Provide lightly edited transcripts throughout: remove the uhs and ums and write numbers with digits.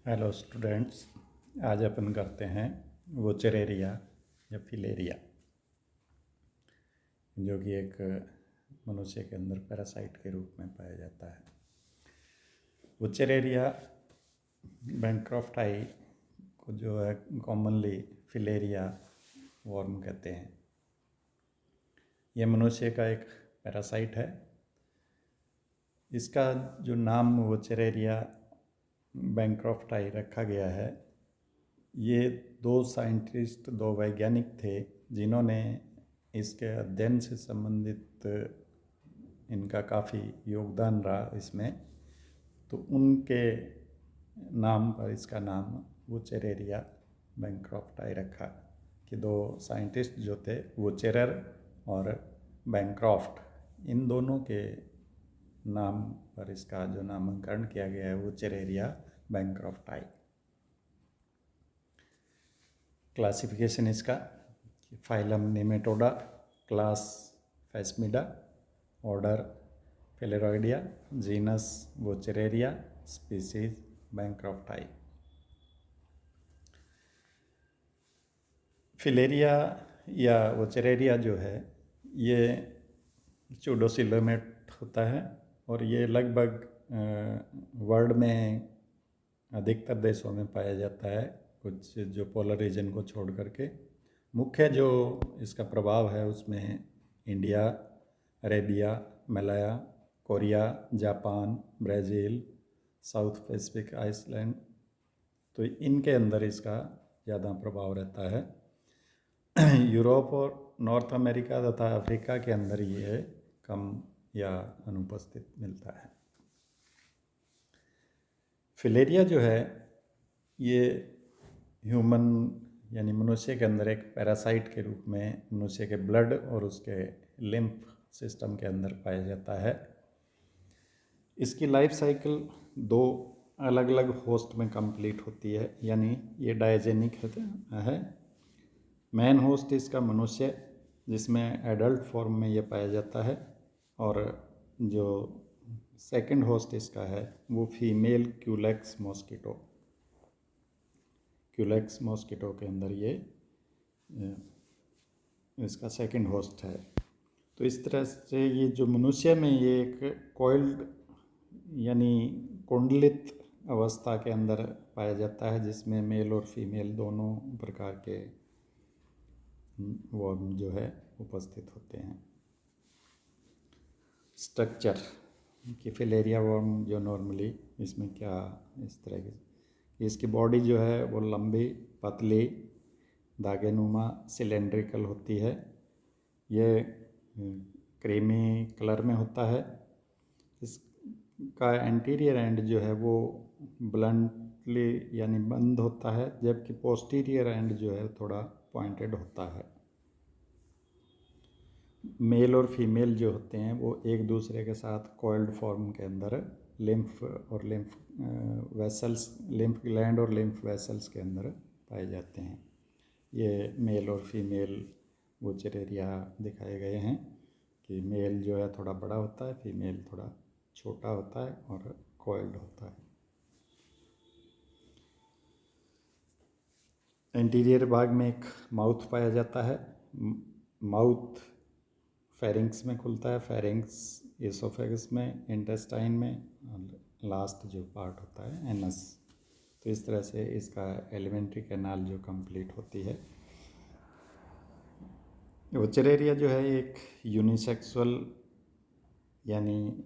Hello students. आज अपन करते हैं वोचरेरिया या फिलेरिया, जो कि एक मनुष्य के अंदर पैरासाइट के रूप में पाया जाता है। वोचरेरिया बैंक्रॉफ्टाई को जो है कॉमनली फिलेरिया वर्म कहते हैं। यह मनुष्य का एक पैरासाइट है। इसका जो नाम वोचरेरिया बैंक्रॉफ्टाई रखा गया है, ये दो वैज्ञानिक थे जिन्होंने इसके अध्ययन से संबंधित इनका काफ़ी योगदान रहा इसमें, तो उनके नाम पर इसका नाम वोचरेरिया बैंक्रॉफ्टाई रखा। कि दो साइंटिस्ट जो थे, वोचेरर और बैंक्रॉफ्ट, इन दोनों के नाम पर इसका जो नामकरण किया गया है वोचरेरिया बैंक्रॉफ्टाई। क्लासिफिकेशन इसका phylum Nematoda, class Phasmida, order Filarioidea, genus Wuchereria, species bancrofti. Filaria या वोचरेरिया जो है, ये सूडोसिलोमेट होता है और ये लगभग वर्ल्ड में अधिकतर देशों में पाया जाता है, कुछ जो पोलर रीजन को छोड़ करके। मुख्य जो इसका प्रभाव है उसमें India, Arabia, Malaya, Korea, Japan, Brazil, South Pacific Iceland, तो इनके अंदर इसका ज़्यादा प्रभाव रहता है। यूरोप और नॉर्थ अमेरिका तथा अफ्रीका के अंदर ये कम या अनुपस्थित मिलता है। फिलेरिया जो है, ये ह्यूमन यानी मनुष्य के अंदर एक पैरासाइट के रूप में मनुष्य के ब्लड और उसके लिम्फ सिस्टम के अंदर पाया जाता है। इसकी लाइफ साइकिल दो अलग अलग होस्ट में कंप्लीट होती है, यानी ये डायजेनिक है। मेन होस्ट इसका मनुष्य, जिसमें एडल्ट फॉर्म में ये पाया जाता है, और जो सेकंड होस्ट इसका है वो फीमेल क्यूलेक्स मॉस्किटो के अंदर ये इसका सेकंड होस्ट है। तो इस तरह से ये जो मनुष्य में ये एक कॉइल्ड यानी कुंडलित अवस्था के अंदर पाया जाता है, जिसमें मेल और फीमेल दोनों प्रकार के वर्म जो है उपस्थित होते हैं। स्ट्रक्चर कि फिलेरिया वर्म जो नॉर्मली इसमें क्या इस तरह की इसकी बॉडी जो है वो लंबी, पतली, धागेनुमा, सिलेंड्रिकल होती है। ये क्रीमी कलर में होता है। इसका एंटीरियर एंड जो है वो ब्लंटली यानी बंद होता है, जबकि पोस्टीरियर एंड जो है थोड़ा पॉइंटेड होता है। मेल और फीमेल जो होते हैं वो एक दूसरे के साथ कॉइल्ड फॉर्म के अंदर लिम्फ ग्लैंड और लिम्फ वेसल्स के अंदर पाए जाते हैं। ये मेल और फीमेल वोचरेरिया दिखाए गए हैं कि मेल जो है थोड़ा बड़ा होता है, फीमेल थोड़ा छोटा होता है और कॉइल्ड होता है। इंटीरियर भाग में एक माउथ पाया जाता है। माउथ फेरिंग्स में खुलता है, फेरिंग्स एसोफेगस में, इंटेस्टाइन में, लास्ट जो पार्ट होता है एनस। तो इस तरह से इसका एलिमेंट्री कैनाल जो कंप्लीट होती है। वोचरेरिया जो है एक यूनिसेक्सुअल यानी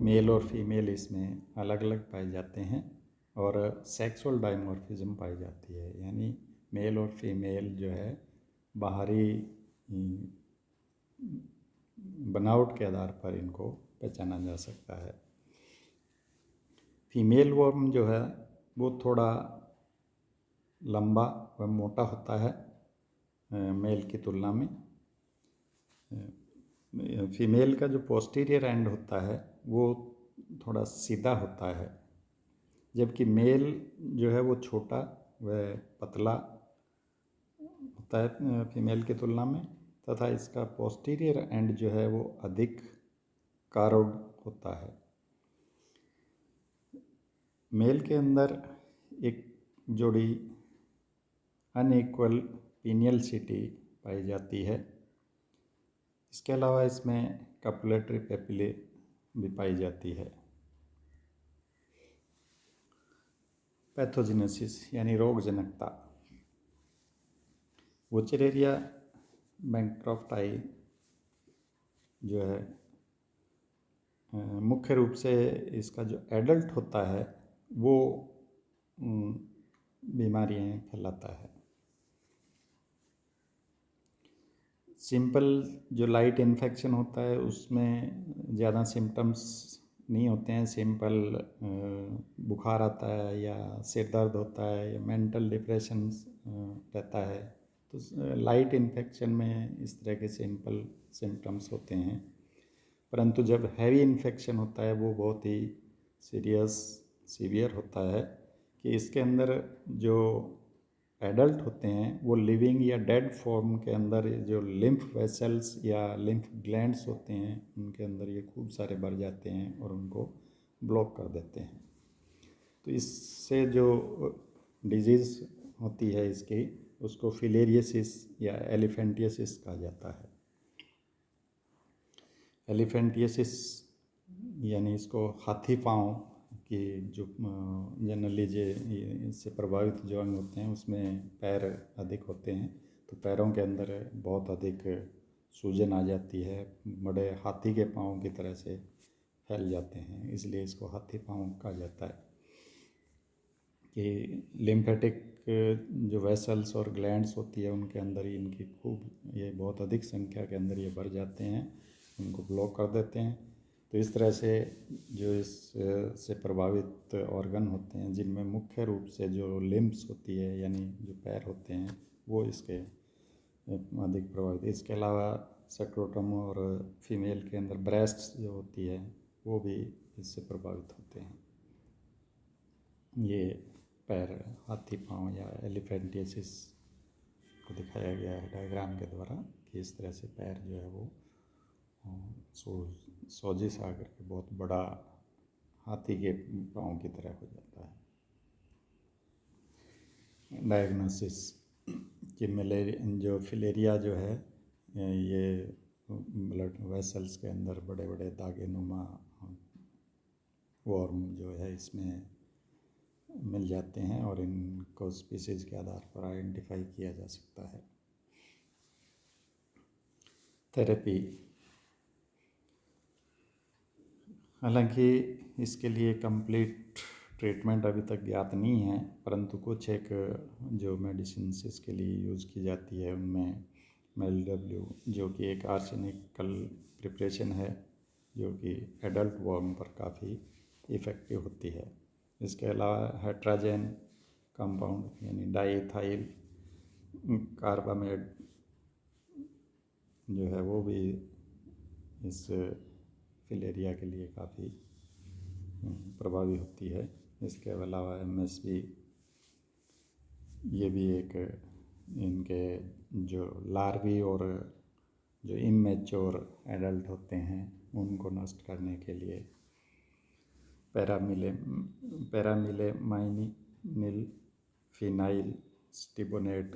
मेल और फीमेल इसमें अलग अलग पाए जाते हैं, और सेक्सुअल डाइमॉर्फिज्म पाई जाती है, यानी मेल और फीमेल जो है बाहरी बनावट के आधार पर इनको पहचाना जा सकता है। फीमेल वर्म जो है वो थोड़ा लंबा व मोटा होता है मेल की तुलना में। फीमेल का जो पोस्टीरियर एंड होता है वो थोड़ा सीधा होता है, जबकि मेल जो है वो छोटा व पतला होता है फीमेल की तुलना में, तथा इसका पोस्टीरियर एंड जो है वो अधिक कार्व्ड होता है। मेल के अंदर एक जोड़ी अनइक्वल पीनियल सिटी पाई जाती है। इसके अलावा इसमें कपुलेटरी पेपिले भी पाई जाती है। पैथोजेनेसिस यानी रोगजनकता। वोचेरेरिया बैंक्रॉफ्टाई जो है मुख्य रूप से इसका जो एडल्ट होता है वो बीमारियां फैलाता है। सिंपल जो लाइट इन्फेक्शन होता है उसमें ज़्यादा सिम्टम्स नहीं होते हैं। सिंपल बुखार आता है या सिर दर्द होता है या मेंटल डिप्रेशन रहता है, तो लाइट इन्फेक्शन में इस तरह के सिंपल सिम्टम्स होते हैं। परंतु जब हैवी इन्फेक्शन होता है वो बहुत ही सीवियर होता है कि इसके अंदर जो एडल्ट होते हैं वो लिविंग या डेड फॉर्म के अंदर जो लिम्फ वेसल्स या लिम्फ ग्लैंड्स होते हैं उनके अंदर ये खूब सारे भर जाते हैं और उनको ब्लॉक कर देते हैं। तो इससे जो डिजीज़ होती है इसकी उसको फिलेरियोसिस या एलिफेंटियोसिस कहा जाता है। एलिफेंटियोसिस यानी इसको हाथी पाँव कि जो जनरली जो इससे प्रभावित जो अंग होते हैं उसमें पैर अधिक होते हैं, तो पैरों के अंदर बहुत अधिक सूजन आ जाती है, बड़े हाथी के पाँव की तरह से फैल जाते हैं, इसलिए इसको हाथी पाँव कहा जाता है। कि लिम्फेटिक जो वेसल्स और ग्लैंड्स होती है उनके अंदर ही इनकी खूब ये बहुत अधिक संख्या के अंदर ये भर जाते हैं, उनको ब्लॉक कर देते हैं। तो इस तरह से जो इससे प्रभावित ऑर्गन होते हैं जिनमें मुख्य रूप से जो लिम्ब्स होती है यानी जो पैर होते हैं वो इसके अधिक प्रभावित। इसके अलावा सक्रोटम और फीमेल के अंदर ब्रेस्ट जो होती है वो भी इससे प्रभावित होते हैं। ये पैर हाथी पाँव या एलिफेंटियोसिस को दिखाया गया है डायग्राम के द्वारा कि इस तरह से पैर जो है वो सोजिश आकर के बहुत बड़ा हाथी के पाँव की तरह हो जाता है। डायग्नोसिस कि मलेरिया जो फिलेरिया जो है ये ब्लड वेसल्स के अंदर बड़े बड़े दागे नुमा वॉर्म जो है इसमें मिल जाते हैं और इनको स्पीसीज के आधार पर आइडेंटिफाई किया जा सकता है। थेरेपी, हालांकि इसके लिए कंप्लीट ट्रीटमेंट अभी तक ज्ञात नहीं है, परंतु कुछ एक जो मेडिसिन इसके लिए यूज़ की जाती है उनमें मेलडब्ल्यू जो कि एक आर्सेनिकल प्रिपरेशन है जो कि एडल्ट वर्म पर काफ़ी इफ़ेक्टिव होती है। इसके अलावा हेट्राजेन कंपाउंड यानी डाईइथाइल कार्बामेट जो है वो भी इस फिलेरिया के लिए काफ़ी प्रभावी होती है। इसके अलावा MSV ये भी एक इनके जो लार्वी और जो इमेच्योर एडल्ट होते हैं उनको नष्ट करने के लिए पैरामिलेमाइनिल फिनाइल स्टिबोनेट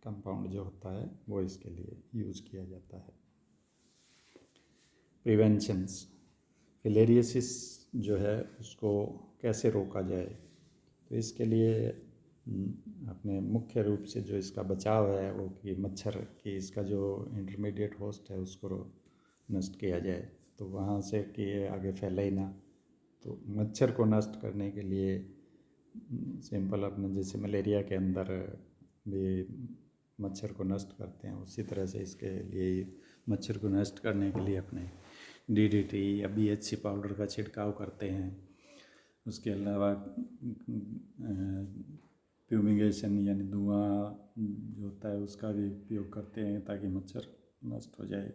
कंपाउंड जो होता है वो इसके लिए यूज़ किया जाता है। प्रिवेंशंस, फिलेरियोसिस जो है उसको कैसे रोका जाए, तो इसके लिए अपने मुख्य रूप से जो इसका बचाव है वो कि मच्छर की इसका जो इंटरमीडिएट होस्ट है उसको नष्ट किया जाए, तो वहाँ से कि ये आगे फैले ही ना। तो मच्छर को नष्ट करने के लिए सिंपल अपने जैसे मलेरिया के अंदर भी मच्छर को नष्ट करते हैं उसी तरह से इसके लिए मच्छर को नष्ट करने के लिए अपने DDT या BHC पाउडर का छिड़काव करते हैं। उसके अलावा फ्यूमिगेशन यानी धुआं जो होता है उसका भी उपयोग करते हैं ताकि मच्छर नष्ट हो जाए।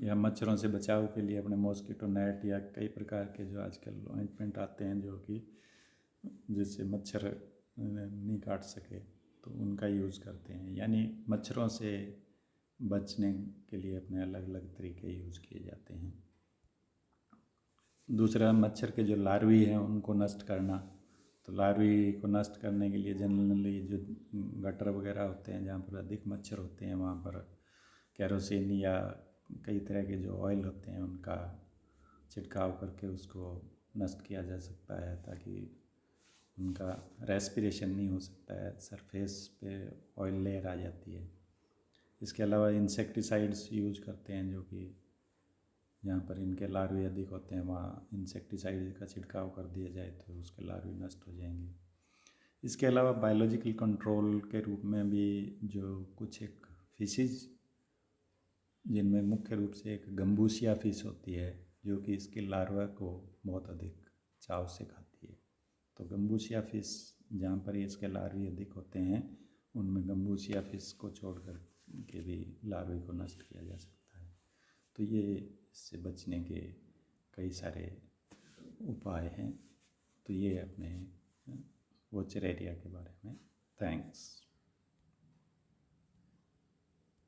या मच्छरों से बचाव के लिए अपने मॉस्किटो नेट या कई प्रकार के जो आजकल ऑइंटमेंट आते हैं जो कि जिससे मच्छर नहीं काट सके तो उनका यूज़ करते हैं। यानी मच्छरों से बचने के लिए अपने अलग अलग तरीके यूज़ किए जाते हैं। दूसरा मच्छर के जो लार्वी हैं उनको नष्ट करना। तो लार्वी को नष्ट करने के लिए जनरली जो गटर वगैरह होते हैं जहाँ पर अधिक मच्छर होते हैं वहाँ पर केरोसिन या कई तरह के जो ऑयल होते हैं उनका छिड़काव करके उसको नष्ट किया जा सकता है, ताकि उनका रेस्पिरेशन नहीं हो सकता है, सरफेस पे ऑयल लेयर आ जाती है। इसके अलावा इंसेक्टिसाइड्स यूज करते हैं, जो कि जहाँ पर इनके लार्वे अधिक होते हैं वहाँ इंसेक्टिसाइड का छिड़काव कर दिया जाए तो उसके लार्वे नष्ट हो जाएंगे। इसके अलावा बायोलॉजिकल कंट्रोल के रूप में भी जो कुछ एक फिशेज, जिनमें मुख्य रूप से एक गम्बूसिया फिश होती है जो कि इसके लार्वा को बहुत अधिक चाव से खाती है। तो गम्बूसिया फिश जहाँ पर इसके लार्वे अधिक होते हैं उनमें गम्बूसिया फिश को छोड़कर के भी लार्वे को नष्ट किया जा सकता है। तो ये इससे बचने के कई सारे उपाय हैं। तो ये अपने वोचरेरिया के बारे में। थैंक्स।